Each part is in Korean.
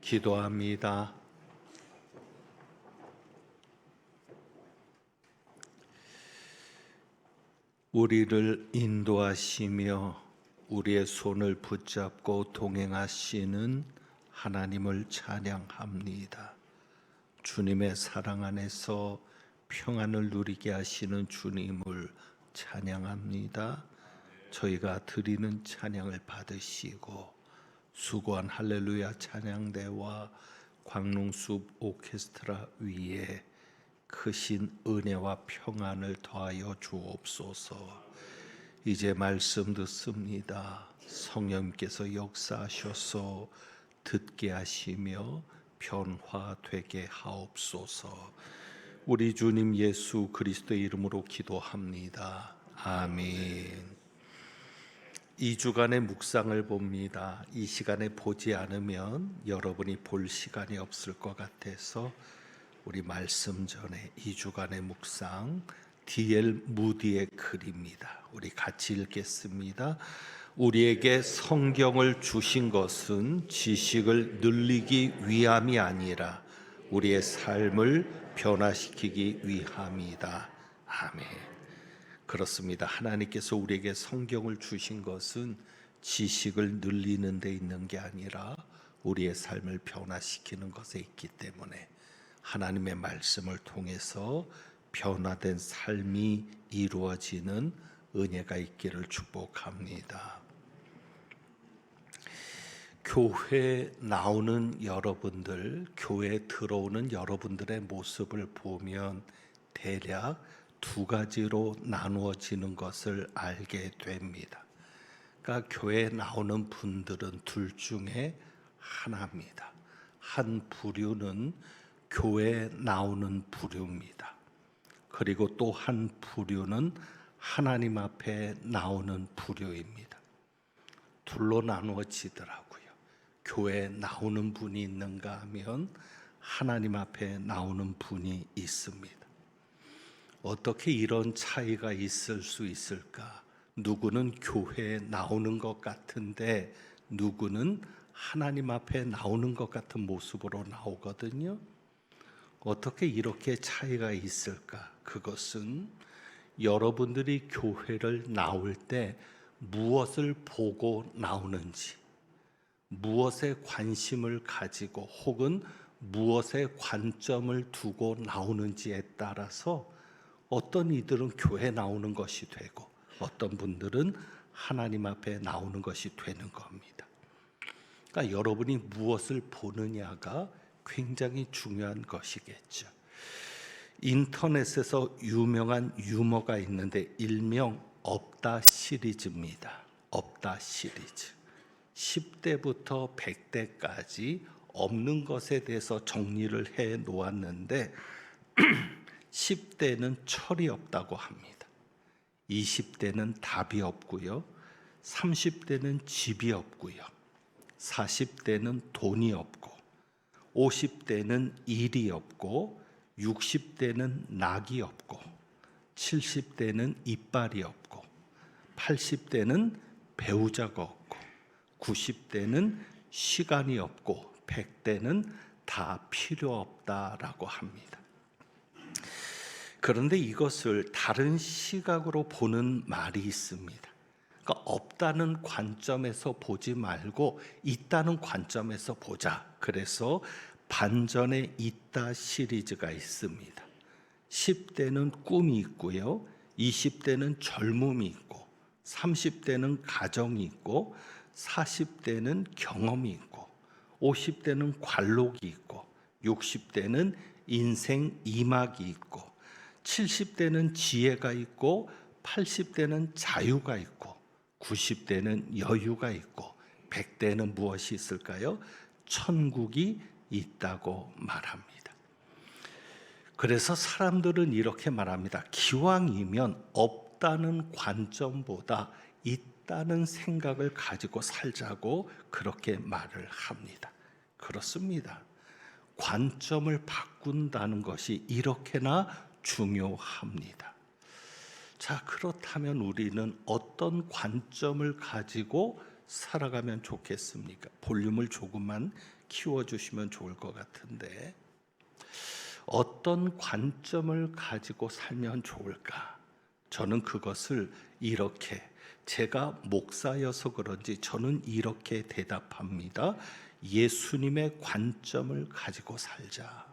기도합니다. 우리를 인도하시며 우리의 손을 붙잡고 동행하시는 하나님을 찬양합니다. 주님의 사랑 안에서 평안을 누리게 하시는 주님을 찬양합니다. 저희가 드리는 찬양을 받으시고 수고한 할렐루야 찬양대와 광농숲 오케스트라 위에 크신 은혜와 평안을 더하여 주옵소서. 이제 말씀 듣습니다. 성령님께서 역사하셔서 듣게 하시며 변화되게 하옵소서. 우리 주님 예수 그리스도의 이름으로 기도합니다. 아멘. 2주간의 묵상을 봅니다. 이 시간에 보지 않으면 여러분이 볼 시간이 없을 것 같아서 우리 말씀 전에 2주간의 묵상 D.L. 무디의 글입니다. 우리 같이 읽겠습니다. 우리에게 성경을 주신 것은 지식을 늘리기 위함이 아니라 우리의 삶을 변화시키기 위함이다. 아멘. 그렇습니다. 하나님께서 우리에게 성경을 주신 것은 지식을 늘리는 데 있는 게 아니라 우리의 삶을 변화시키는 것에 있기 때문에 하나님의 말씀을 통해서 변화된 삶이 이루어지는 은혜가 있기를 축복합니다. 교회에 나오는 여러분들, 교회에 들어오는 여러분들의 모습을 보면 대략 두 가지로 나누어지는 것을 알게 됩니다. 그러니까 교회에 나오는 분들은 둘 중에 하나입니다. 한 부류는 교회에 나오는 부류입니다. 그리고 또 한 부류는 하나님 앞에 나오는 부류입니다. 둘로 나누어지더라고요. 교회에 나오는 분이 있는가 하면 하나님 앞에 나오는 분이 있습니다. 어떻게 이런 차이가 있을 수 있을까? 누구는 교회에 나오는 것 같은데 누구는 하나님 앞에 나오는 것 같은 모습으로 나오거든요. 어떻게 이렇게 차이가 있을까? 그것은 여러분들이 교회를 나올 때 무엇을 보고 나오는지, 무엇에 관심을 가지고 혹은 무엇에 관점을 두고 나오는지에 따라서 어떤 이들은 교회 나오는 것이 되고 어떤 분들은 하나님 앞에 나오는 것이 되는 겁니다. 그러니까 여러분이 무엇을 보느냐가 굉장히 중요한 것이겠죠. 인터넷에서 유명한 유머가 있는데 일명 없다 시리즈입니다. 없다 시리즈. 10대부터 100대까지 없는 것에 대해서 정리를 해 놓았는데 10대는 철이 없다고 합니다. 20대는 답이 없고요. 30대는 집이 없고요. 40대는 돈이 없고 50대는 일이 없고 60대는 낙이 없고 70대는 이빨이 없고 80대는 배우자가 없고 90대는 시간이 없고 100대는 다 필요 없다라고 합니다. 그런데 이것을 다른 시각으로 보는 말이 있습니다. 그러니까 없다는 관점에서 보지 말고 있다는 관점에서 보자. 그래서 반전에 있다 시리즈가 있습니다. 10대는 꿈이 있고요. 20대는 젊음이 있고 30대는 가정이 있고 40대는 경험이 있고 50대는 관록이 있고 60대는 인생 이막이 있고 70대는 지혜가 있고 80대는 자유가 있고 90대는 여유가 있고 100대는 무엇이 있을까요? 천국이 있다고 말합니다. 그래서 사람들은 이렇게 말합니다. 기왕이면 없다는 관점보다 있다는 생각을 가지고 살자고 그렇게 말을 합니다. 그렇습니다. 관점을 바꾼다는 것이 이렇게나 중요합니다. 자, 그렇다면 우리는 어떤 관점을 가지고 살아가면 좋겠습니까? 볼륨을 조금만 키워주시면 좋을 것 같은데, 어떤 관점을 가지고 살면 좋을까? 저는 그것을 이렇게, 제가 목사여서 그런지 저는 이렇게 대답합니다. 예수님의 관점을 가지고 살자.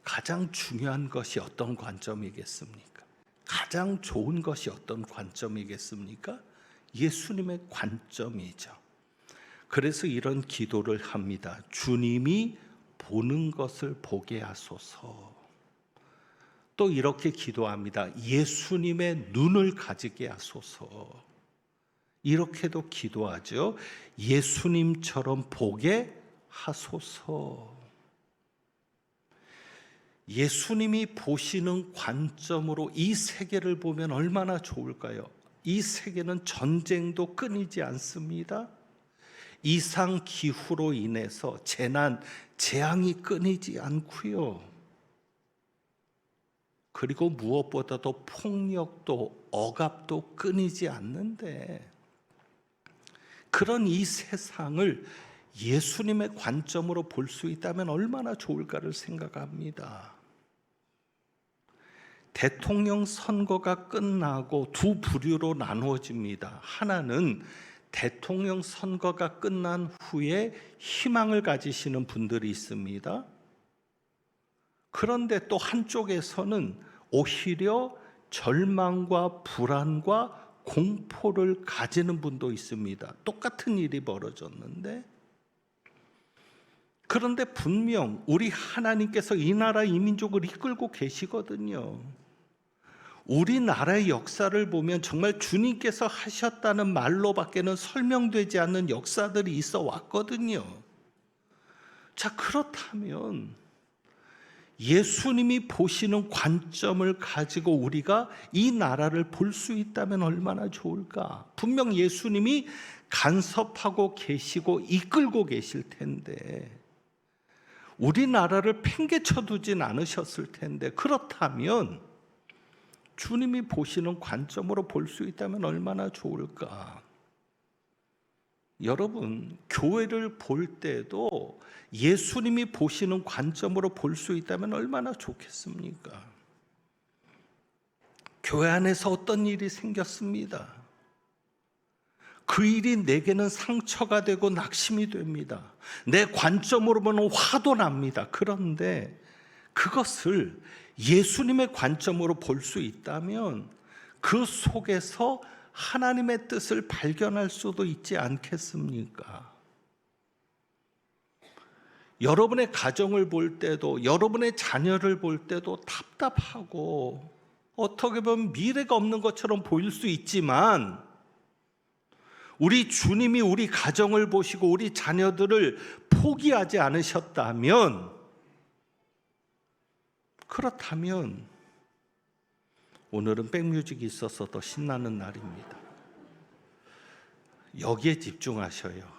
가장 중요한 것이 어떤 관점이겠습니까? 가장 좋은 것이 어떤 관점이겠습니까? 예수님의 관점이죠. 그래서 이런 기도를 합니다. 주님이 보는 것을 보게 하소서. 또 이렇게 기도합니다. 예수님의 눈을 가지게 하소서. 이렇게도 기도하죠. 예수님처럼 보게 하소서. 예수님이 보시는 관점으로 이 세계를 보면 얼마나 좋을까요? 이 세계는 전쟁도 끊이지 않습니다. 이상 기후로 인해서 재난, 재앙이 끊이지 않고요. 그리고 무엇보다도 폭력도 억압도 끊이지 않는데, 그런 이 세상을 예수님의 관점으로 볼 수 있다면 얼마나 좋을까를 생각합니다. 대통령 선거가 끝나고 두 부류로 나누어집니다. 하나는 대통령 선거가 끝난 후에 희망을 가지시는 분들이 있습니다. 그런데 또 한쪽에서는 오히려 절망과 불안과 공포를 가지는 분도 있습니다. 똑같은 일이 벌어졌는데, 그런데 분명 우리 하나님께서 이 나라 이 민족을 이끌고 계시거든요. 우리나라의 역사를 보면 정말 주님께서 하셨다는 말로밖에는 설명되지 않는 역사들이 있어 왔거든요. 자, 그렇다면 예수님이 보시는 관점을 가지고 우리가 이 나라를 볼 수 있다면 얼마나 좋을까? 분명 예수님이 간섭하고 계시고 이끌고 계실 텐데, 우리나라를 팽개쳐 두진 않으셨을 텐데, 그렇다면 주님이 보시는 관점으로 볼 수 있다면 얼마나 좋을까? 여러분, 교회를 볼 때도 예수님이 보시는 관점으로 볼 수 있다면 얼마나 좋겠습니까? 교회 안에서 어떤 일이 생겼습니다. 그 일이 내게는 상처가 되고 낙심이 됩니다. 내 관점으로 보면 화도 납니다. 그런데 그것을 예수님의 관점으로 볼 수 있다면 그 속에서 하나님의 뜻을 발견할 수도 있지 않겠습니까? 여러분의 가정을 볼 때도, 여러분의 자녀를 볼 때도 답답하고 어떻게 보면 미래가 없는 것처럼 보일 수 있지만, 우리 주님이 우리 가정을 보시고 우리 자녀들을 포기하지 않으셨다면, 그렇다면 오늘은 백뮤직이 있어서 더 신나는 날입니다. 여기에 집중하셔요.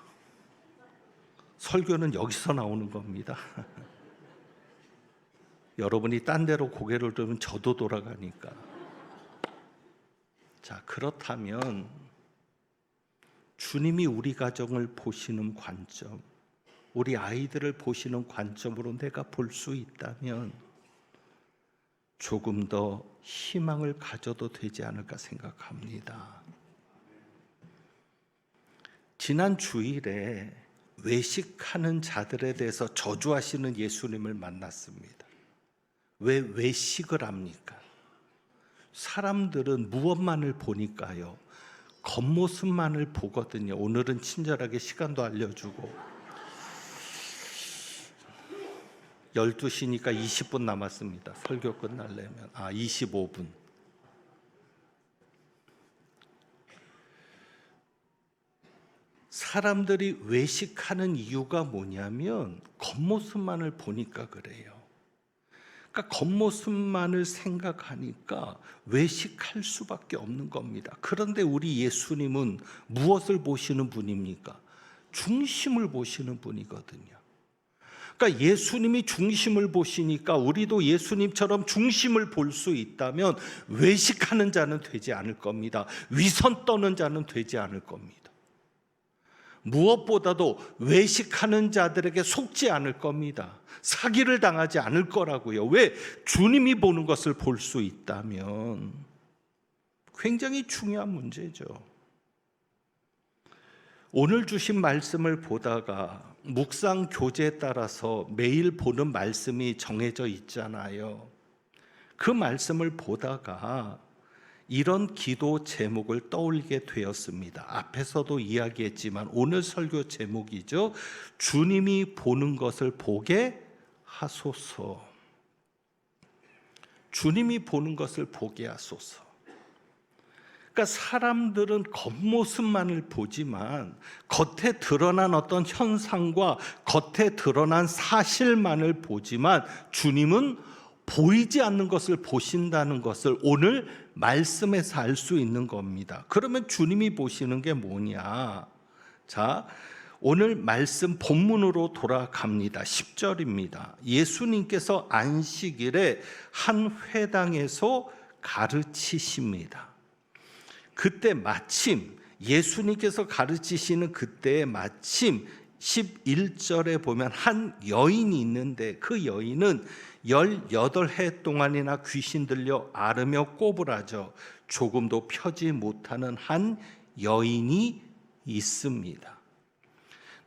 설교는 여기서 나오는 겁니다. 여러분이 딴 데로 고개를 들면 저도 돌아가니까. 자, 그렇다면 주님이 우리 가정을 보시는 관점, 우리 아이들을 보시는 관점으로 내가 볼 수 있다면 조금 더 희망을 가져도 되지 않을까 생각합니다. 지난 주일에 외식하는 자들에 대해서 저주하시는 예수님을 만났습니다. 왜 외식을 합니까? 사람들은 무엇만을 보니까요, 겉모습만을 보거든요. 오늘은 친절하게 시간도 알려주고, 12시니까 20분 남았습니다. 설교 끝나려면 25분. 사람들이 외식하는 이유가 뭐냐면 겉모습만을 보니까 그래요. 그러니까 겉모습만을 생각하니까 외식할 수밖에 없는 겁니다. 그런데 우리 예수님은 무엇을 보시는 분입니까? 중심을 보시는 분이거든요. 그러니까 예수님이 중심을 보시니까 우리도 예수님처럼 중심을 볼 수 있다면 외식하는 자는 되지 않을 겁니다. 위선 떠는 자는 되지 않을 겁니다. 무엇보다도 외식하는 자들에게 속지 않을 겁니다. 사기를 당하지 않을 거라고요. 왜? 주님이 보는 것을 볼 수 있다면. 굉장히 중요한 문제죠. 오늘 주신 말씀을 보다가 묵상 교재에 따라서 매일 보는 말씀이 정해져 있잖아요. 그 말씀을 보다가 이런 기도 제목을 떠올리게 되었습니다. 앞에서도 이야기했지만 오늘 설교 제목이죠. 주님이 보는 것을 보게 하소서. 주님이 보는 것을 보게 하소서. 그러니까 사람들은 겉모습만을 보지만 겉에 드러난 어떤 현상과 겉에 드러난 사실만을 보지만 주님은 보이지 않는 것을 보신다는 것을 오늘 말씀에서 알 수 있는 겁니다. 그러면 주님이 보시는 게 뭐냐? 자, 오늘 말씀 본문으로 돌아갑니다. 10절입니다. 예수님께서 안식일에 한 회당에서 가르치십니다. 그때 마침 예수님께서 가르치시는 그때에 마침 11절에 보면 한 여인이 있는데 그 여인은 18해 동안이나 귀신 들려 앓으며 꼬부라져 조금도 펴지 못하는 한 여인이 있습니다.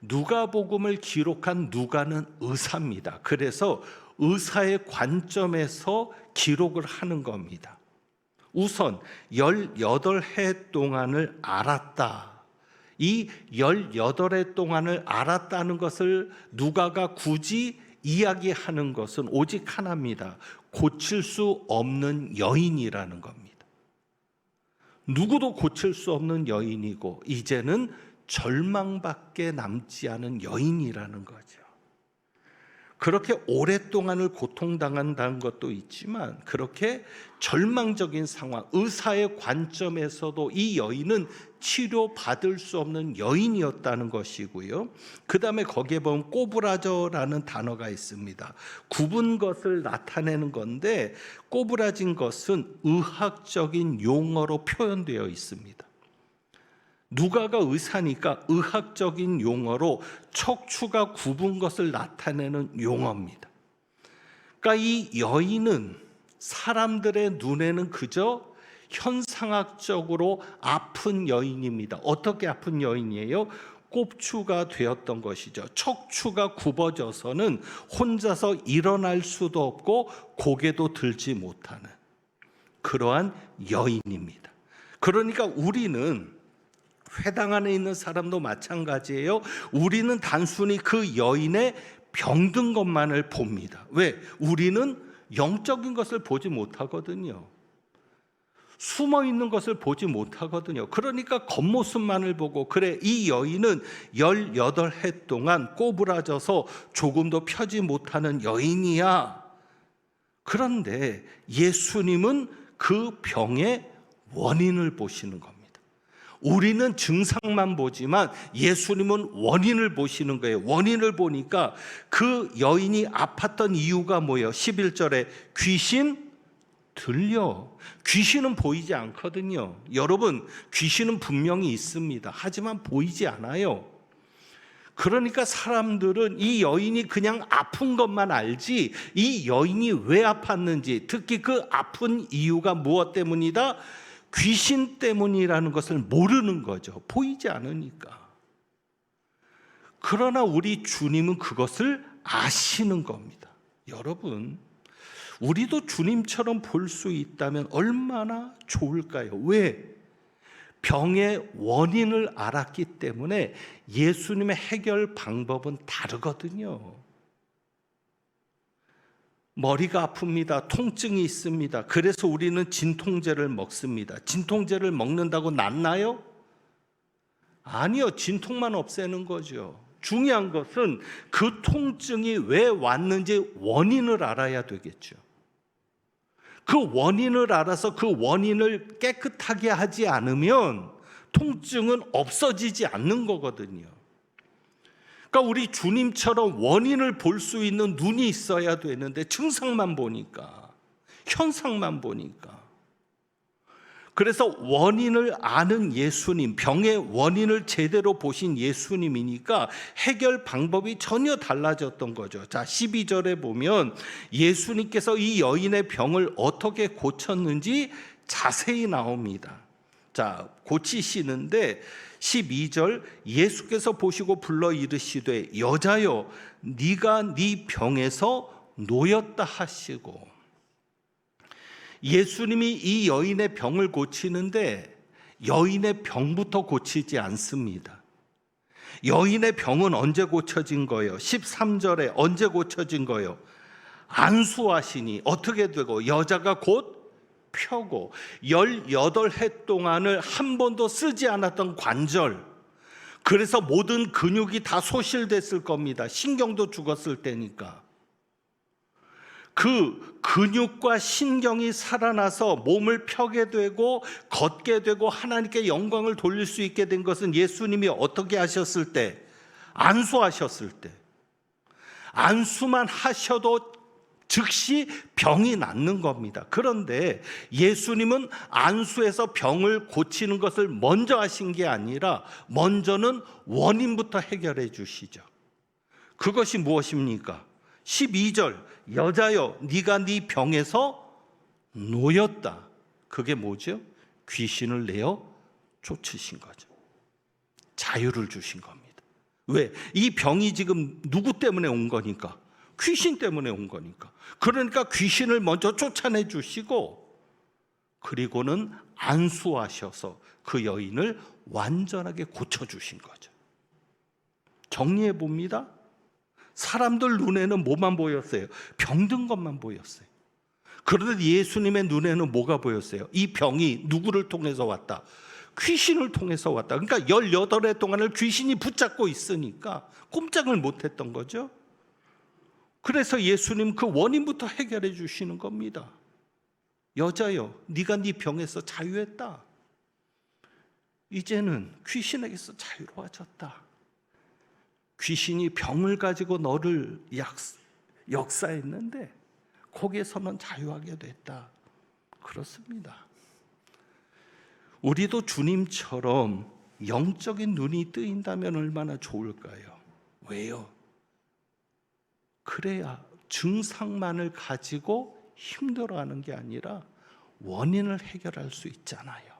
누가복음을 기록한 누가는 의사입니다. 그래서 의사의 관점에서 기록을 하는 겁니다. 우선 18해 동안을 알았다. 이 18해 동안을 알았다는 것을 누가가 굳이 이야기하는 것은 오직 하나입니다. 고칠 수 없는 여인이라는 겁니다. 누구도 고칠 수 없는 여인이고 이제는 절망밖에 남지 않은 여인이라는 거죠. 그렇게 오랫동안을 고통당한다는 것도 있지만 그렇게 절망적인 상황, 의사의 관점에서도 이 여인은 치료받을 수 없는 여인이었다는 것이고요. 그 다음에 거기에 보면 꼬부라져라는 단어가 있습니다. 굽은 것을 나타내는 건데 꼬부라진 것은 의학적인 용어로 표현되어 있습니다. 누가가 의사니까 의학적인 용어로 척추가 굽은 것을 나타내는 용어입니다. 그러니까 이 여인은 사람들의 눈에는 그저 현상학적으로 아픈 여인입니다. 어떻게 아픈 여인이에요? 꼽추가 되었던 것이죠. 척추가 굽어져서는 혼자서 일어날 수도 없고 고개도 들지 못하는 그러한 여인입니다. 그러니까 우리는 회당 안에 있는 사람도 마찬가지예요. 우리는 단순히 그 여인의 병든 것만을 봅니다. 왜? 우리는 영적인 것을 보지 못하거든요. 숨어 있는 것을 보지 못하거든요. 그러니까 겉모습만을 보고 그래 이 여인은 18해 동안 꼬부라져서 조금도 펴지 못하는 여인이야. 그런데 예수님은 그 병의 원인을 보시는 겁니다. 우리는 증상만 보지만 예수님은 원인을 보시는 거예요. 원인을 보니까 그 여인이 아팠던 이유가 뭐예요? 11절에 귀신 들려. 귀신은 보이지 않거든요. 여러분, 귀신은 분명히 있습니다. 하지만 보이지 않아요. 그러니까 사람들은 이 여인이 그냥 아픈 것만 알지 이 여인이 왜 아팠는지, 특히 그 아픈 이유가 무엇 때문이다? 귀신 때문이라는 것을 모르는 거죠. 보이지 않으니까. 그러나 우리 주님은 그것을 아시는 겁니다. 여러분, 우리도 주님처럼 볼 수 있다면 얼마나 좋을까요? 왜? 병의 원인을 알았기 때문에 예수님의 해결 방법은 다르거든요. 머리가 아픕니다. 통증이 있습니다. 그래서 우리는 진통제를 먹습니다. 진통제를 먹는다고 낫나요? 아니요. 진통만 없애는 거죠. 중요한 것은 그 통증이 왜 왔는지 원인을 알아야 되겠죠. 그 원인을 알아서 그 원인을 깨끗하게 하지 않으면 통증은 없어지지 않는 거거든요. 그러니까 그러니까 우리 주님처럼 원인을 볼 수 있는 눈이 있어야 되는데 증상만 보니까, 현상만 보니까. 그래서 원인을 아는 예수님, 병의 원인을 제대로 보신 예수님이니까 해결 방법이 전혀 달라졌던 거죠. 자, 12절에 보면 예수님께서 이 여인의 병을 어떻게 고쳤는지 자세히 나옵니다. 자, 고치시는데 12절, 예수께서 보시고 불러 이르시되 여자여 네가 네 병에서 놓였다 하시고, 예수님이 이 여인의 병을 고치는데 여인의 병부터 고치지 않습니다. 여인의 병은 언제 고쳐진 거예요? 13절에 언제 고쳐진 거예요? 안수하시니 어떻게 되고, 여자가 곧 펴고, 18해 동안을 한 번도 쓰지 않았던 관절, 그래서 모든 근육이 다 소실됐을 겁니다. 신경도 죽었을 때니까. 그 근육과 신경이 살아나서 몸을 펴게 되고 걷게 되고 하나님께 영광을 돌릴 수 있게 된 것은 예수님이 어떻게 하셨을 때? 안수하셨을 때. 안수만 하셔도 즉시 병이 낫는 겁니다. 그런데 예수님은 안수해서 병을 고치는 것을 먼저 하신 게 아니라 먼저는 원인부터 해결해 주시죠. 그것이 무엇입니까? 12절, 여자여 네가 네 병에서 놓였다. 그게 뭐죠? 귀신을 내어 쫓으신 거죠. 자유를 주신 겁니다. 왜? 이 병이 지금 누구 때문에 온 거니까? 귀신 때문에 온 거니까. 그러니까 귀신을 먼저 쫓아내 주시고, 그리고는 안수하셔서 그 여인을 완전하게 고쳐주신 거죠. 정리해 봅니다. 사람들 눈에는 뭐만 보였어요? 병든 것만 보였어요. 그런데 예수님의 눈에는 뭐가 보였어요? 이 병이 누구를 통해서 왔다? 귀신을 통해서 왔다. 그러니까 18해 동안을 귀신이 붙잡고 있으니까 꼼짝을 못했던 거죠. 그래서 예수님 그 원인부터 해결해 주시는 겁니다. 여자여, 네가 네 병에서 자유했다. 이제는 귀신에게서 자유로워졌다. 귀신이 병을 가지고 너를 역사했는데 거기에서는 자유하게 됐다. 그렇습니다. 우리도 주님처럼 영적인 눈이 뜨인다면 얼마나 좋을까요? 왜요? 그래야 증상만을 가지고 힘들어하는 게 아니라 원인을 해결할 수 있잖아요.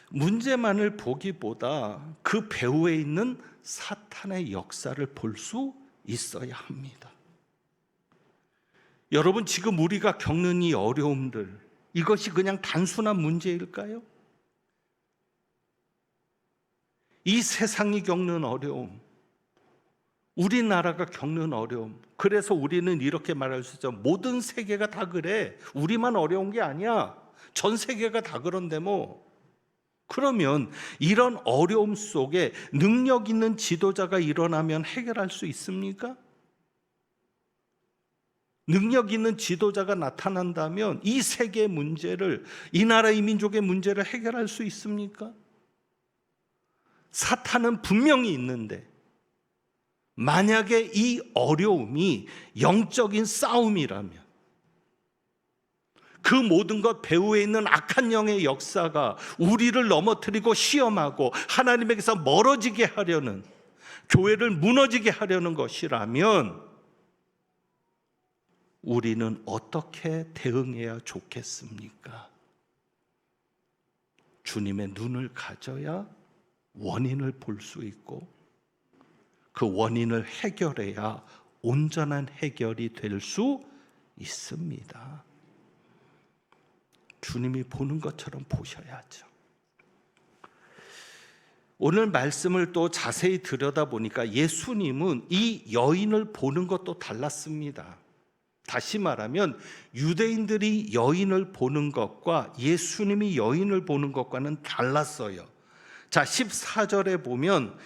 문제만을 보기보다 그 배후에 있는 사탄의 역사를 볼 수 있어야 합니다. 여러분, 지금 우리가 겪는 이 어려움들, 이것이 그냥 단순한 문제일까요? 이 세상이 겪는 어려움, 우리나라가 겪는 어려움, 그래서 우리는 이렇게 말할 수 있죠. 모든 세계가 다 그래. 우리만 어려운 게 아니야. 전 세계가 다 그런데 뭐. 그러면 이런 어려움 속에 능력 있는 지도자가 일어나면 해결할 수 있습니까? 능력 있는 지도자가 나타난다면 이 세계의 문제를, 이 나라 이 민족의 문제를 해결할 수 있습니까? 사탄은 분명히 있는데, 만약에 이 어려움이 영적인 싸움이라면, 그 모든 것 배후에 있는 악한 영의 역사가 우리를 넘어뜨리고 시험하고 하나님에게서 멀어지게 하려는, 교회를 무너지게 하려는 것이라면 우리는 어떻게 대응해야 좋겠습니까? 주님의 눈을 가져야 원인을 볼 수 있고, 그 원인을 해결해야 온전한 해결이 될 수 있습니다. 주님이 보는 것처럼 보셔야죠. 오늘 말씀을 또 자세히 들여다보니까 예수님은 이 여인을 보는 것도 달랐습니다. 다시 말하면 유대인들이 여인을 보는 것과 예수님이 여인을 보는 것과는 달랐어요. 자, 14절에 보면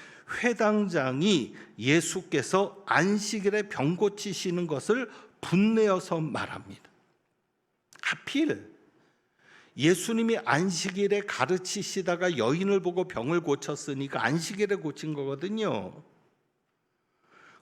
회당장이 예수께서 안식일에 병 고치시는 것을 분내어서 말합니다. 하필 예수님이 안식일에 가르치시다가 여인을 보고 병을 고쳤으니까 안식일에 고친 거거든요.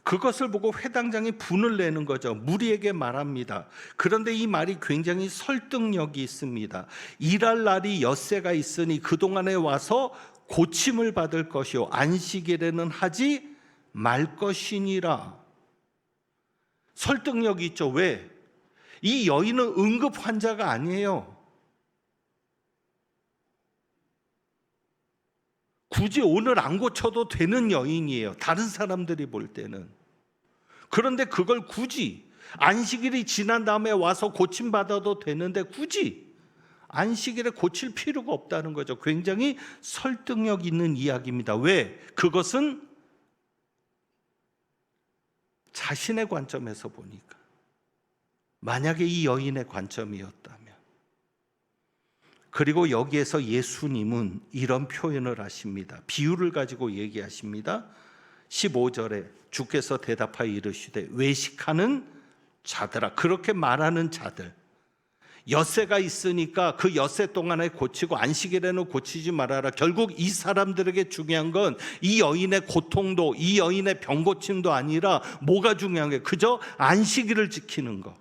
그것을 보고 회당장이 분을 내는 거죠. 무리에게 말합니다. 그런데 이 말이 굉장히 설득력이 있습니다. 일할 날이 엿새가 있으니 그동안에 와서 고침을 받을 것이요 안식일에는 하지 말 것이니라. 설득력이 있죠. 왜? 이 여인은 응급 환자가 아니에요. 굳이 오늘 안 고쳐도 되는 여인이에요. 다른 사람들이 볼 때는. 그런데 그걸 굳이 안식일이 지난 다음에 와서 고침받아도 되는데 굳이 안식일에 고칠 필요가 없다는 거죠. 굉장히 설득력 있는 이야기입니다. 왜? 그것은 자신의 관점에서 보니까. 만약에 이 여인의 관점이었다면. 그리고 여기에서 예수님은 이런 표현을 하십니다. 비유를 가지고 얘기하십니다. 15절에 주께서 대답하여 이르시되 외식하는 자들아, 그렇게 말하는 자들, 엿새가 있으니까 그 엿새 동안에 고치고 안식일에는 고치지 말아라. 결국 이 사람들에게 중요한 건 이 여인의 고통도 이 여인의 병 고침도 아니라 뭐가 중요한 게 그저 안식일을 지키는 거.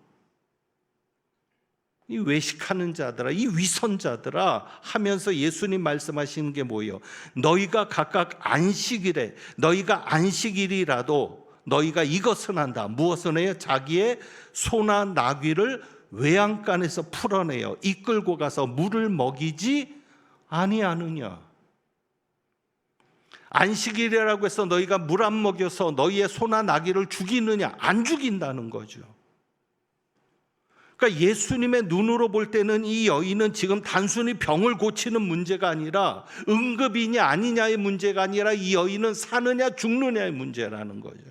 이 외식하는 자들아, 이 위선자들아 하면서 예수님 말씀하시는 게 뭐예요? 너희가 각각 안식일에, 너희가 안식일이라도 너희가 이것은 한다. 무엇을 해요? 자기의 소나 나귀를 외양간에서 풀어내어 이끌고 가서 물을 먹이지 아니하느냐. 안식일이라고 해서 너희가 물 안 먹여서 너희의 소나 나귀를 죽이느냐? 안 죽인다는 거죠. 그러니까 예수님의 눈으로 볼 때는 이 여인은 지금 단순히 병을 고치는 문제가 아니라 응급이냐 아니냐의 문제가 아니라 이 여인은 사느냐 죽느냐의 문제라는 거죠.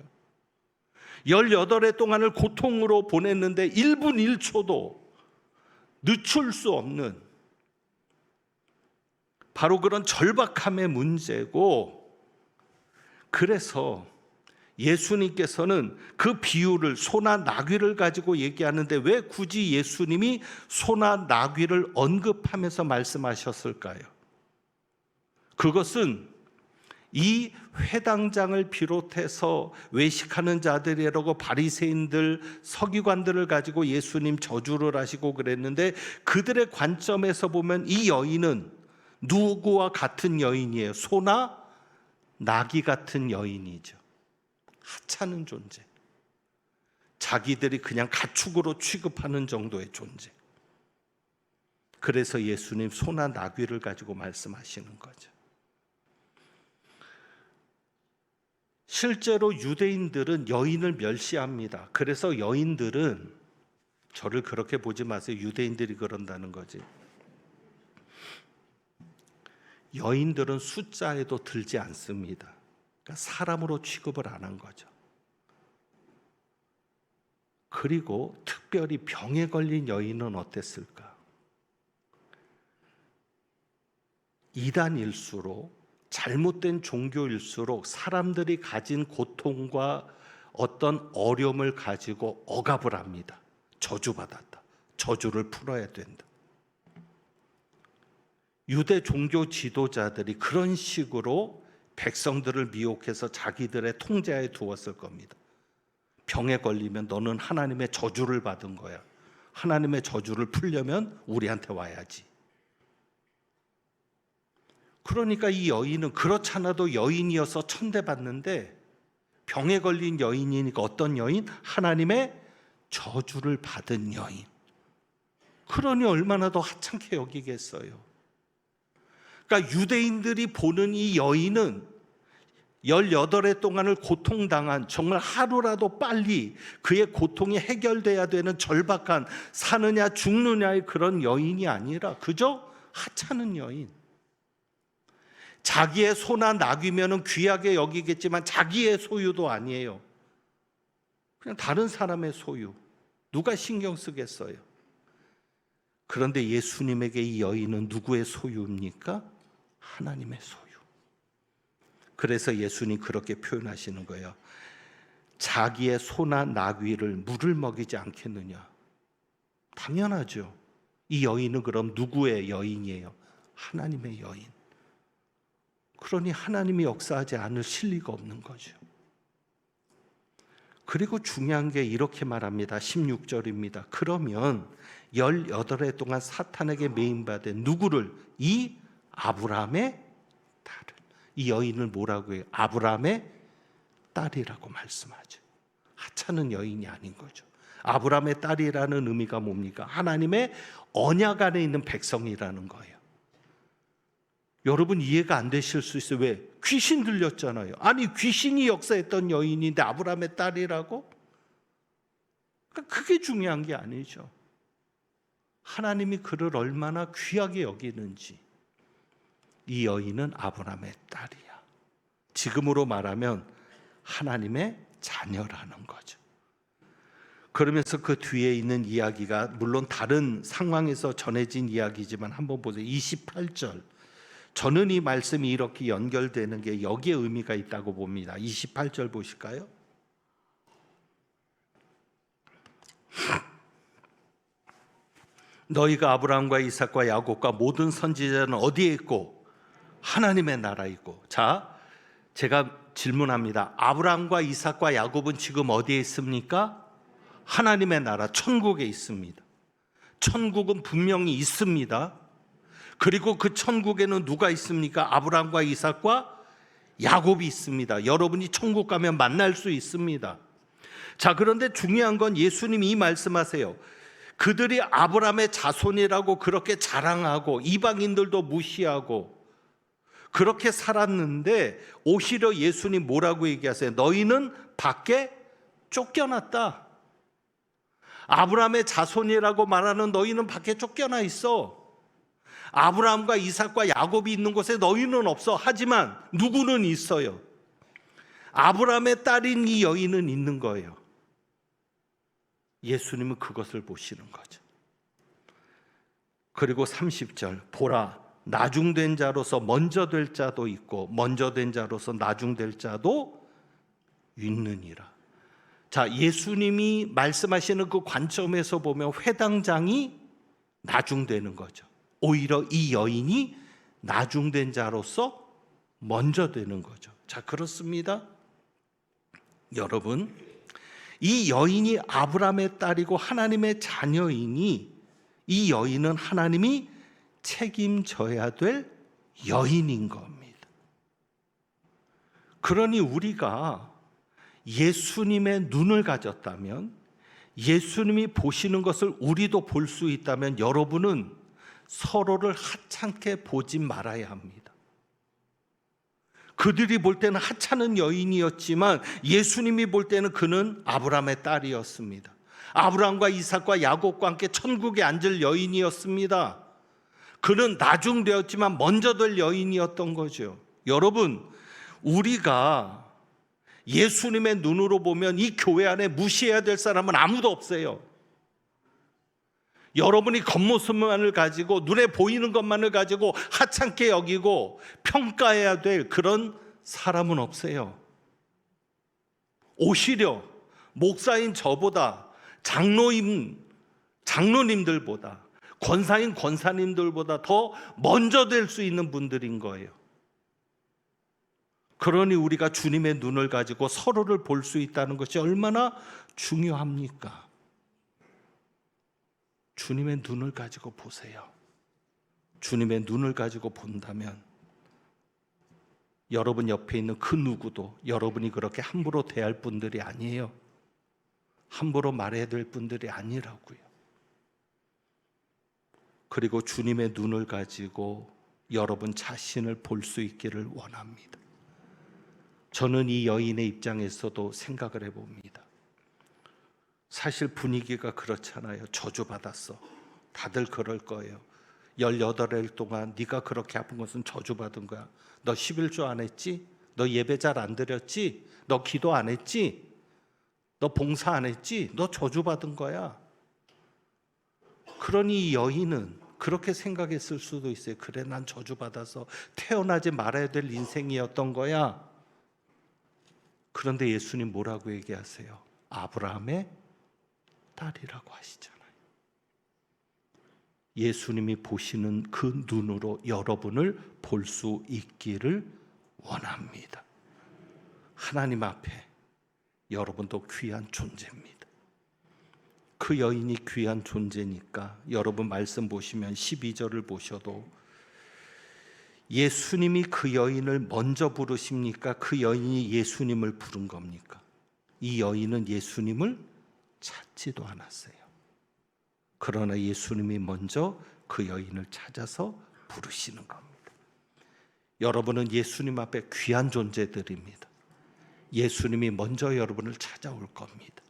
18해 동안을 고통으로 보냈는데 1분 1초도 늦출 수 없는 바로 그런 절박함의 문제고, 그래서 예수님께서는 그 비유를 소나 나귀를 가지고 얘기하는데 왜 굳이 예수님이 소나 나귀를 언급하면서 말씀하셨을까요? 그것은 이 회당장을 비롯해서 외식하는 자들이라고 바리새인들, 서기관들을 가지고 예수님 저주를 하시고 그랬는데 그들의 관점에서 보면 이 여인은 누구와 같은 여인이에요? 소나 나귀 같은 여인이죠. 하찮은 존재, 자기들이 그냥 가축으로 취급하는 정도의 존재. 그래서 예수님 소나 나귀를 가지고 말씀하시는 거죠. 실제로 유대인들은 여인을 멸시합니다. 그래서 여인들은, 저를 그렇게 보지 마세요, 유대인들이 그런다는 거지, 여인들은 숫자에도 들지 않습니다. 그러니까 사람으로 취급을 안 한 거죠. 그리고 특별히 병에 걸린 여인은 어땠을까? 이단일수록, 잘못된 종교일수록 사람들이 가진 고통과 어떤 어려움을 가지고 억압을 합니다. 저주받았다. 저주를 풀어야 된다. 유대 종교 지도자들이 그런 식으로 백성들을 미혹해서 자기들의 통제하에 두었을 겁니다. 병에 걸리면 너는 하나님의 저주를 받은 거야. 하나님의 저주를 풀려면 우리한테 와야지. 그러니까 이 여인은 그렇잖아도 여인이어서 천대받는데 병에 걸린 여인이니까 어떤 여인? 하나님의 저주를 받은 여인. 그러니 얼마나 더 하찮게 여기겠어요. 그러니까 유대인들이 보는 이 여인은 18해 동안을 고통당한, 정말 하루라도 빨리 그의 고통이 해결돼야 되는 절박한, 사느냐 죽느냐의 그런 여인이 아니라 그저 하찮은 여인. 자기의 소나 나귀면은 귀하게 여기겠지만 자기의 소유도 아니에요. 그냥 다른 사람의 소유. 누가 신경 쓰겠어요? 그런데 예수님에게 이 여인은 누구의 소유입니까? 하나님의 소유. 그래서 예수님 그렇게 표현하시는 거예요. 자기의 소나 나귀를 물을 먹이지 않겠느냐? 당연하죠. 이 여인은 그럼 누구의 여인이에요? 하나님의 여인. 그러니 하나님이 역사하지 않으실 리가 없는 거죠. 그리고 중요한 게 이렇게 말합니다. 16절입니다. 그러면 18해 동안 사탄에게 매인받은 누구를? 이 아브라함의 딸을. 이 여인을 뭐라고 해요? 아브라함의 딸이라고 말씀하죠. 하찮은 여인이 아닌 거죠. 아브라함의 딸이라는 의미가 뭡니까? 하나님의 언약 안에 있는 백성이라는 거예요. 여러분 이해가 안 되실 수 있어요. 왜? 귀신 들렸잖아요. 아니 귀신이 역사했던 여인인데 아브라함의 딸이라고? 그게 중요한 게 아니죠. 하나님이 그를 얼마나 귀하게 여기는지. 이 여인은 아브라함의 딸이야. 지금으로 말하면 하나님의 자녀라는 거죠. 그러면서 그 뒤에 있는 이야기가 물론 다른 상황에서 전해진 이야기지만 한번 보세요. 28절. 저는 이 말씀이 이렇게 연결되는 게 여기에 의미가 있다고 봅니다. 28절 보실까요? 너희가 아브라함과 이삭과 야곱과 모든 선지자는 어디에 있고? 하나님의 나라에 있고. 자, 제가 질문합니다. 아브라함과 이삭과 야곱은 지금 어디에 있습니까? 하나님의 나라, 천국에 있습니다. 천국은 분명히 있습니다. 그리고 그 천국에는 누가 있습니까? 아브라함과 이삭과 야곱이 있습니다. 여러분이 천국 가면 만날 수 있습니다. 자, 그런데 중요한 건 예수님이 이 말씀하세요. 그들이 아브라함의 자손이라고 그렇게 자랑하고 이방인들도 무시하고 그렇게 살았는데 오히려 예수님 뭐라고 얘기하세요? 너희는 밖에 쫓겨났다. 아브라함의 자손이라고 말하는 너희는 밖에 쫓겨나 있어. 아브라함과 이삭과 야곱이 있는 곳에 너희는 없어. 하지만 누구는 있어요. 아브라함의 딸인 이 여인은 있는 거예요. 예수님은 그것을 보시는 거죠. 그리고 30절 보라 나중된 자로서 먼저 될 자도 있고 먼저 된 자로서 나중될 자도 있느니라. 자, 예수님이 말씀하시는 그 관점에서 보면 회당장이 나중되는 거죠. 오히려 이 여인이 나중된 자로서 먼저 되는 거죠. 자, 그렇습니다. 여러분, 이 여인이 아브라함의 딸이고 하나님의 자녀이니 이 여인은 하나님이 책임져야 될 여인인 겁니다. 그러니 우리가 예수님의 눈을 가졌다면, 예수님이 보시는 것을 우리도 볼 수 있다면 여러분은 서로를 하찮게 보지 말아야 합니다. 그들이 볼 때는 하찮은 여인이었지만 예수님이 볼 때는 그는 아브라함의 딸이었습니다. 아브라함과 이삭과 야곱과 함께 천국에 앉을 여인이었습니다. 그는 나중되었지만 먼저 될 여인이었던 거죠. 여러분, 우리가 예수님의 눈으로 보면 이 교회 안에 무시해야 될 사람은 아무도 없어요. 여러분이 겉모습만을 가지고 눈에 보이는 것만을 가지고 하찮게 여기고 평가해야 될 그런 사람은 없어요. 오히려 목사인 저보다 장로님들보다 권사인 권사님들보다 더 먼저 될 수 있는 분들인 거예요. 그러니 우리가 주님의 눈을 가지고 서로를 볼 수 있다는 것이 얼마나 중요합니까? 주님의 눈을 가지고 보세요. 주님의 눈을 가지고 본다면 여러분 옆에 있는 그 누구도 여러분이 그렇게 함부로 대할 분들이 아니에요. 함부로 말해야 될 분들이 아니라고요. 그리고 주님의 눈을 가지고 여러분 자신을 볼 수 있기를 원합니다. 저는 이 여인의 입장에서도 생각을 해봅니다. 사실 분위기가 그렇잖아요. 저주받았어. 다들 그럴 거예요. 18일 동안 네가 그렇게 아픈 것은 저주받은 거야. 너 11조 안 했지? 너 예배 잘 안 드렸지? 너 기도 안 했지? 너 봉사 안 했지? 너 저주받은 거야. 그러니 이 여인은 그렇게 생각했을 수도 있어요. 그래, 난 저주받아서 태어나지 말아야 될 인생이었던 거야. 그런데 예수님 뭐라고 얘기하세요? 아브라함의 딸이라고 하시잖아요. 예수님이 보시는 그 눈으로 여러분을 볼 수 있기를 원합니다. 하나님 앞에 여러분도 귀한 존재입니다. 그 여인이 귀한 존재니까 여러분 말씀 보시면 12절을 보셔도 예수님이 그 여인을 먼저 부르십니까? 그 여인이 예수님을 부른 겁니까? 이 여인은 예수님을 찾지도 않았어요. 그러나 예수님이 먼저 그 여인을 찾아서 부르시는 겁니다. 여러분은 예수님 앞에 귀한 존재들입니다. 예수님이 먼저 여러분을 찾아올 겁니다.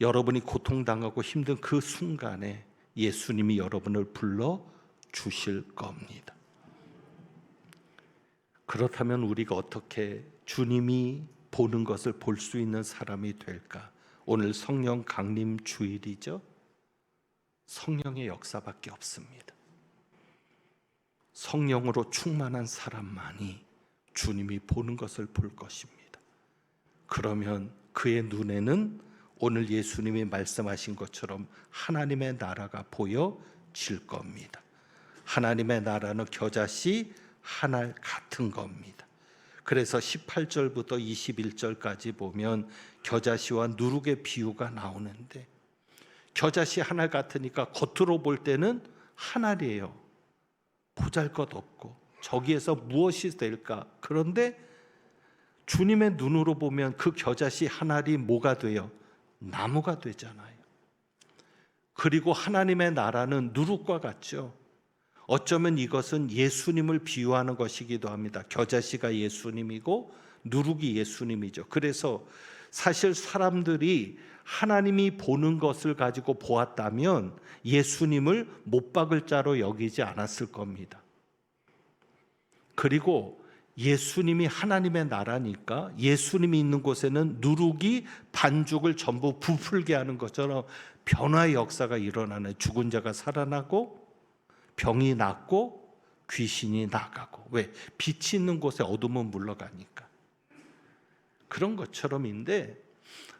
여러분이 고통당하고 힘든 그 순간에 예수님이 여러분을 불러 주실 겁니다. 그렇다면 우리가 어떻게 주님이 보는 것을 볼 수 있는 사람이 될까? 오늘 성령 강림 주일이죠. 성령의 역사밖에 없습니다. 성령으로 충만한 사람만이 주님이 보는 것을 볼 것입니다. 그러면 그의 눈에는 오늘 예수님이 말씀하신 것처럼 하나님의 나라가 보여질 겁니다. 하나님의 나라는 겨자씨 한 알 같은 겁니다. 그래서 18절부터 21절까지 보면 겨자씨와 누룩의 비유가 나오는데, 겨자씨 한 알 같으니까 겉으로 볼 때는 한 알이에요. 보잘것없고 저기에서 무엇이 될까? 그런데 주님의 눈으로 보면 그 겨자씨 한 알이 뭐가 돼요? 나무가 되잖아요. 그리고 하나님의 나라는 누룩과 같죠. 어쩌면 이것은 예수님을 비유하는 것이기도 합니다. 겨자씨가 예수님이고 누룩이 예수님이죠. 그래서 사실 사람들이 하나님이 보는 것을 가지고 보았다면 예수님을 못 박을 자로 여기지 않았을 겁니다. 그리고 예수님이 하나님의 나라니까 예수님이 있는 곳에는 누룩이 반죽을 전부 부풀게 하는 것처럼 변화의 역사가 일어나는, 죽은 자가 살아나고 병이 낫고 귀신이 나가고. 왜? 빛이 있는 곳에 어둠은 물러가니까. 그런 것처럼인데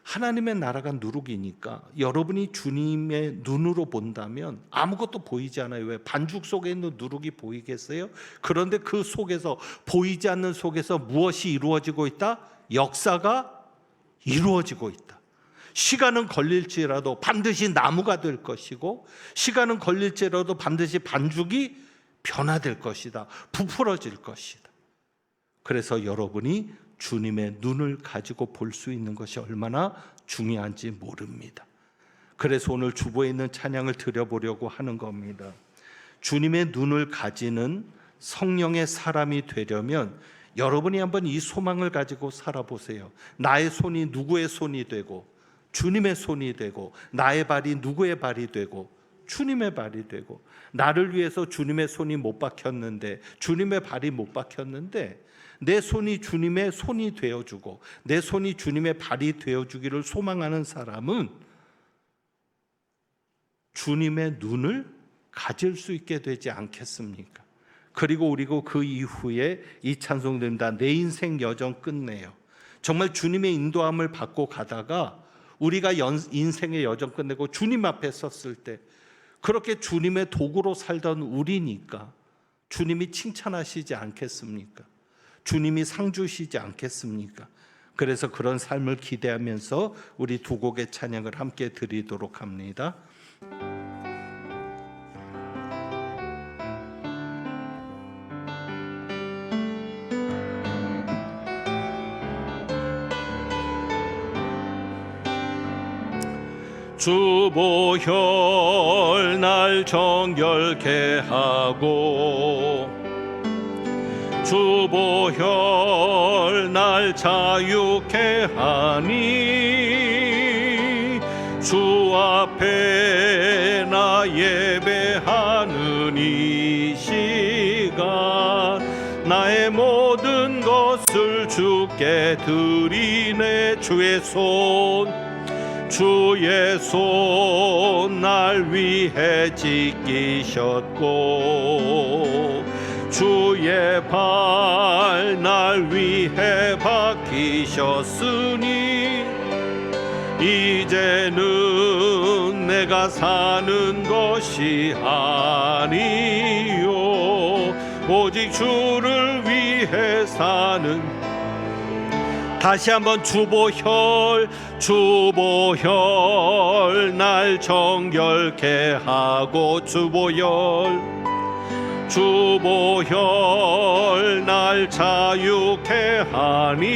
하나님의 나라가 누룩이니까 여러분이 주님의 눈으로 본다면 아무것도 보이지 않아요. 왜? 반죽 속에 있는 누룩이 보이겠어요? 그런데 그 속에서, 보이지 않는 속에서 무엇이 이루어지고 있다? 역사가 이루어지고 있다. 시간은 걸릴지라도 반드시 나무가 될 것이고, 시간은 걸릴지라도 반드시 반죽이 변화될 것이다. 부풀어질 것이다. 그래서 여러분이 주님의 눈을 가지고 볼 수 있는 것이 얼마나 중요한지 모릅니다. 그래서 오늘 주보에 있는 찬양을 드려보려고 하는 겁니다. 주님의 눈을 가지는 성령의 사람이 되려면 여러분이 한번 이 소망을 가지고 살아보세요. 나의 손이 누구의 손이 되고 주님의 손이 되고, 나의 발이 누구의 발이 되고 주님의 발이 되고, 나를 위해서 주님의 손이 못 박혔는데, 주님의 발이 못 박혔는데 내 손이 주님의 손이 되어주고 내 손이 주님의 발이 되어주기를 소망하는 사람은 주님의 눈을 가질 수 있게 되지 않겠습니까? 그리고 그 이후에 이 찬송 드립니다. 내 인생 여정 끝내요. 정말 주님의 인도함을 받고 가다가 우리가 인생의 여정 끝내고 주님 앞에 섰을 때 그렇게 주님의 도구로 살던 우리니까 주님이 칭찬하시지 않겠습니까? 주님이 상 주시지 않겠습니까? 그래서 그런 삶을 기대하면서 우리 두 곡의 찬양을 함께 드리도록 합니다. 주보혈 날 정결케 하고 주보혈 날 자유케 하니 주 앞에 나 예배하는 이 시간 나의 모든 것을 주께 드리네. 주의 손 날 위해 지키셨고 주의 발 날 위해 박히셨으니 이제는 내가 사는 것이 아니요 오직 주를 위해 사는 다시 한번 주보혈 날 정결케 하고 주보혈 날 자유케 하니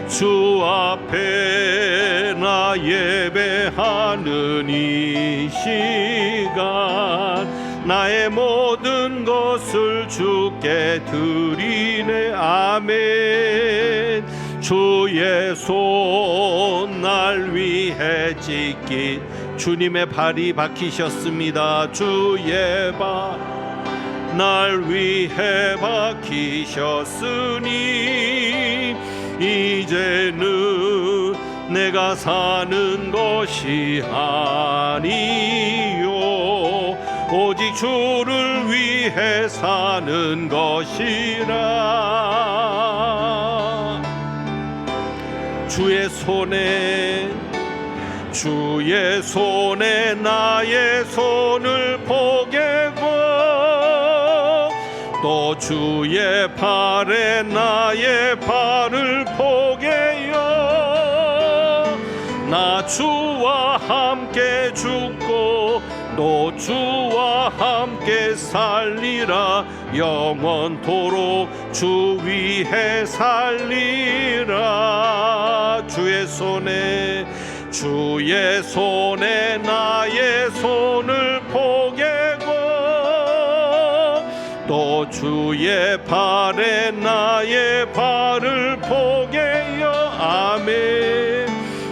주 앞에 나 예배하는 이 시간 나의 모든 것을 주께 드리네. 아멘. 주의 손 날 위해 찢긴 주님의 발이 박히셨습니다. 주의 발 날 위해 박히셨으니 이제는 내가 사는 것이 아니요 오직 주를 위해 사는 것이라. 주의 손에 나의 손을 포개고 또 주의 팔에 나의 발을 포개요. 나 주와 함께 죽고 또 주와 함께 살리라. 영원토록 주 위해 살리라. 주의 손에 나의 손을 포개고 또 주의 팔에 나의 발을 포개요. 아멘.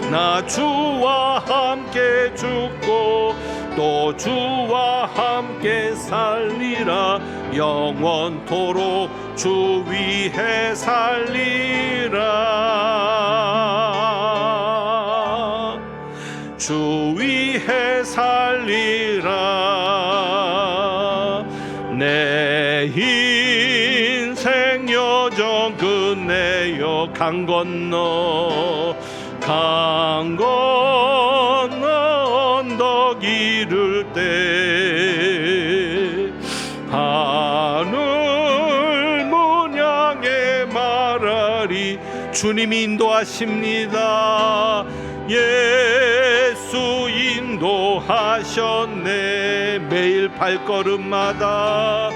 나 주와 함께 죽고 또 주와 함께 살리라. 영원토록 주 위해 살리라. 주 위해 살리라. 내 인생 여정 끝내어 강 건너 언덕 이를 때 하늘 문 향해 말하리. 주님이 인도하십니다. 예수 인도하셨네. 매일 발걸음마다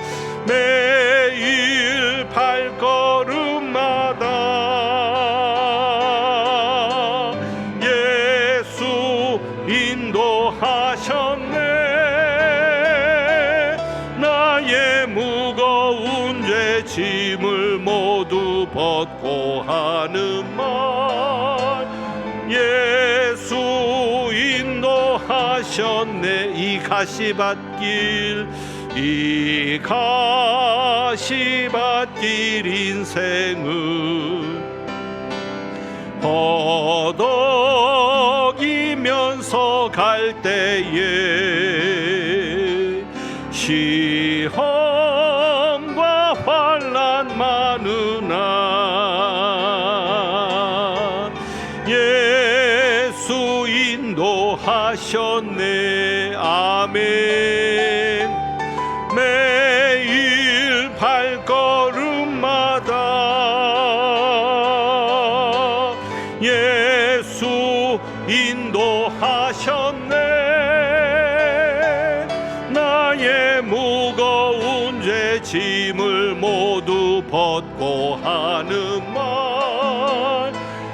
예수 인도하셨네. 나의 무거운 죄 짐을 모두 벗고 하는 말 예수 인도하셨네. 이 가시밭길 인생은 허덕이면서 갈 때에 시험과 환난 많으나 예수 인도하셨네. 아멘. 매일 발걸음마다 예수 인도하셨네. 나의 무거운 죄 짐을 모두 벗고 하는 말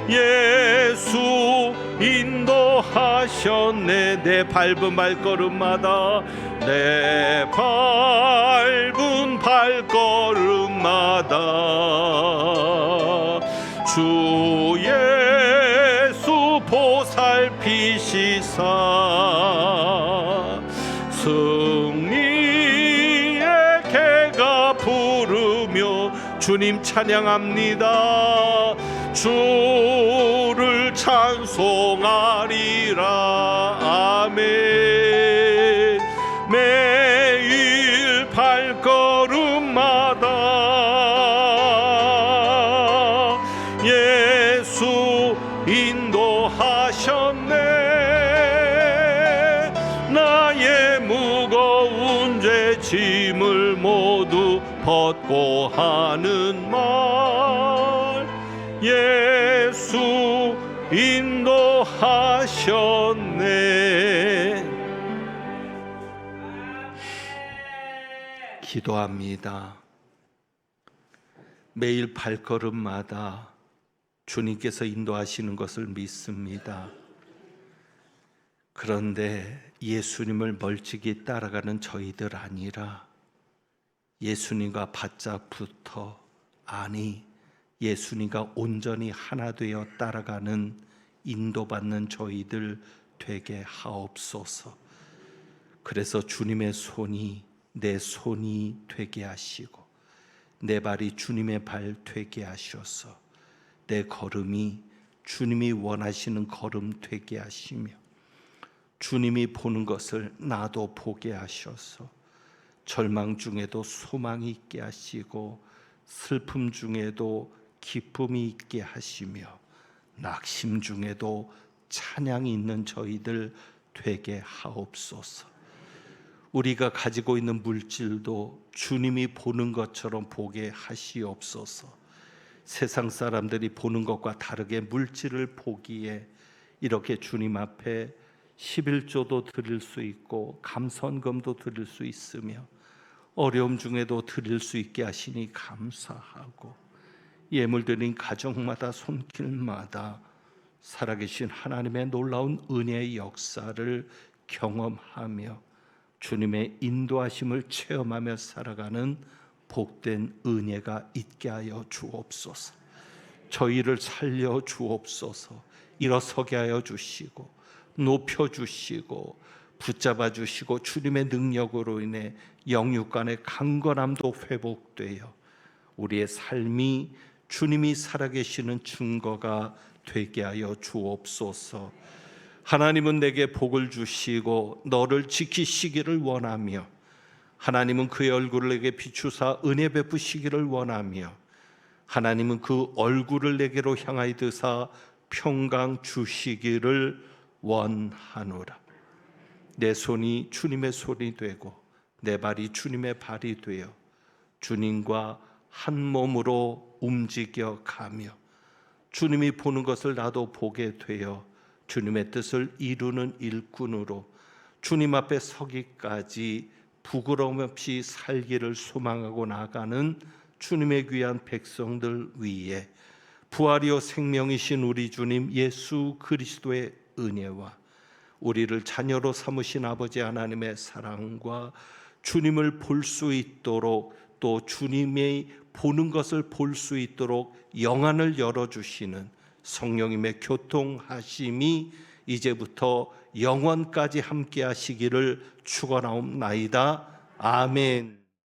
예수 인도하셨네. 내 밟은 발걸음마다 주 예수 보살피시사 승리의 개가 부르며 주님 찬양합니다. 주를 찬송하리라. 아멘. 매일 발걸음마다 예수 인도하셨네. 나의 무거운 죄 짐을 모두 벗고 하는 말 예수 인도하셨네. 기도합니다. 매일 발걸음마다 주님께서 인도하시는 것을 믿습니다. 그런데 예수님을 멀찍이 따라가는 저희들 아니라 예수님과 바짝 붙어, 아니 예수님과 온전히 하나 되어 따라가는 인도받는 저희들 되게 하옵소서. 그래서 주님의 손이 내 손이 되게 하시고 내 발이 주님의 발 되게 하셔서 내 걸음이 주님이 원하시는 걸음 되게 하시며 주님이 보는 것을 나도 보게 하셔서 절망 중에도 소망이 있게 하시고 슬픔 중에도 기쁨이 있게 하시며 낙심 중에도 찬양이 있는 저희들 되게 하옵소서. 우리가 가지고 있는 물질도 주님이 보는 것처럼 보게 하시옵소서. 세상 사람들이 보는 것과 다르게 물질을 보기에 이렇게 주님 앞에 11조도 드릴 수 있고 감선금도 드릴 수 있으며 어려움 중에도 드릴 수 있게 하시니 감사하고, 예물 드린 가정마다 손길마다 살아계신 하나님의 놀라운 은혜의 역사를 경험하며 주님의 인도하심을 체험하며 살아가는 복된 은혜가 있게 하여 주옵소서. 저희를 살려 주옵소서. 일어서게 하여 주시고 높여 주시고 붙잡아 주시고 주님의 능력으로 인해 영육간의 강건함도 회복되어 우리의 삶이 주님이 살아계시는 증거가 되게 하여 주옵소서. 하나님은 내게 복을 주시고 너를 지키시기를 원하며 하나님은 그의 얼굴을 내게 비추사 은혜 베푸시기를 원하며 하나님은 그 얼굴을 내게로 향하여 드사 평강 주시기를 원하노라. 내 손이 주님의 손이 되고 내 발이 주님의 발이 되어 주님과 한 몸으로 움직여 가며 주님이 보는 것을 나도 보게 되어 주님의 뜻을 이루는 일꾼으로 주님 앞에 서기까지 부끄러움 없이 살기를 소망하고 나가는 주님의 귀한 백성들 위에 부활이요 생명이신 우리 주님 예수 그리스도의 은혜와 우리를 자녀로 삼으신 아버지 하나님의 사랑과 주님을 볼 수 있도록 또 주님의 보는 것을 볼 수 있도록 영안을 열어주시는 성령님의 교통하심이 이제부터 영원까지 함께 하시기를 축원하옵나이다. 아멘.